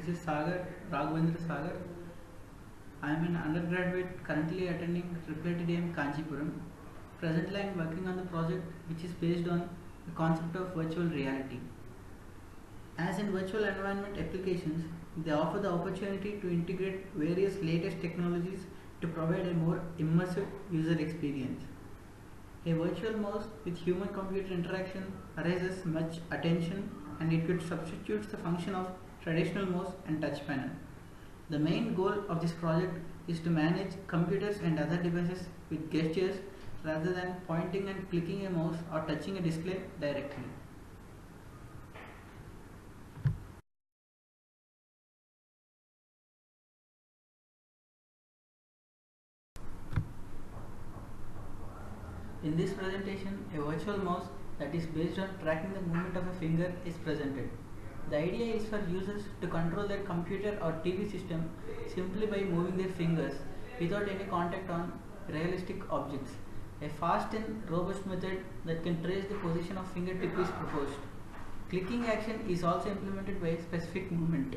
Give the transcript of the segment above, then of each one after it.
This is Raghavendra Sagar. I am an undergraduate currently attending IIITM Kanchipuram. Presently, I am working on the project which is based on the concept of virtual reality. As in virtual environment applications, they offer the opportunity to integrate various latest technologies to provide a more immersive user experience. A virtual mouse with human-computer interaction raises much attention, and it could substitute the function of traditional mouse and touch panel. The main goal of this project is to manage computers and other devices with gestures rather than pointing and clicking a mouse or touching a display directly. In this presentation, a virtual mouse that is based on tracking the movement of a finger is presented. The idea is for users to control their computer or TV system simply by moving their fingers without any contact on realistic objects. A fast and robust method that can trace the position of fingertip is proposed. Clicking action is also implemented by a specific movement.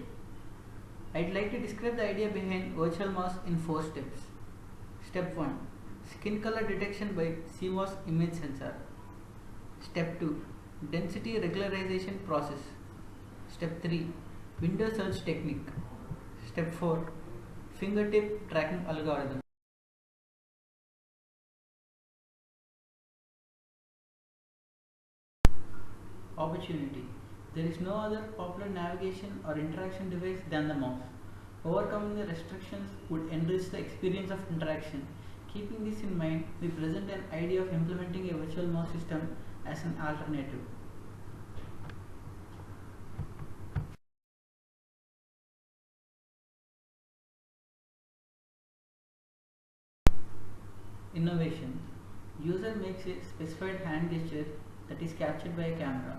I'd like to describe the idea behind virtual mouse in 4 steps. Step 1. Skin color detection by CMOS image sensor. Step 2. Density regularization process. Step 3. Window search technique. Step 4. Fingertip tracking algorithm. Opportunity. There is no other popular navigation or interaction device than the mouse. Overcoming the restrictions would enrich the experience of interaction. Keeping this in mind, we present an idea of implementing a virtual mouse system as an alternative. Innovation. User makes a specified hand gesture that is captured by a camera.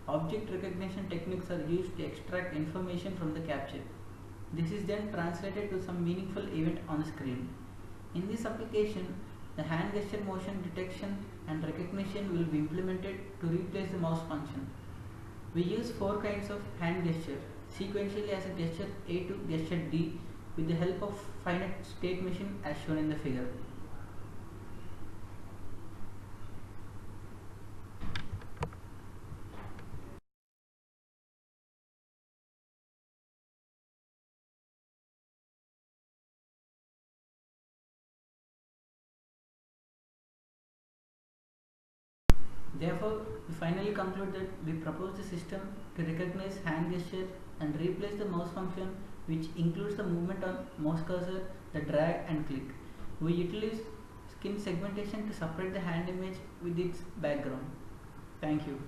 Object recognition techniques are used to extract information from the capture. This is then translated to some meaningful event on the screen. In this application, the hand gesture motion detection and recognition will be implemented to replace the mouse function. We use 4 kinds of hand gesture sequentially as a gesture A to gesture D with the help of finite state machine as shown in the figure. Therefore, we finally conclude that we propose the system to recognize hand gesture and replace the mouse function, which includes the movement on mouse cursor, the drag and click. We utilize skin segmentation to separate the hand image with its background. Thank you.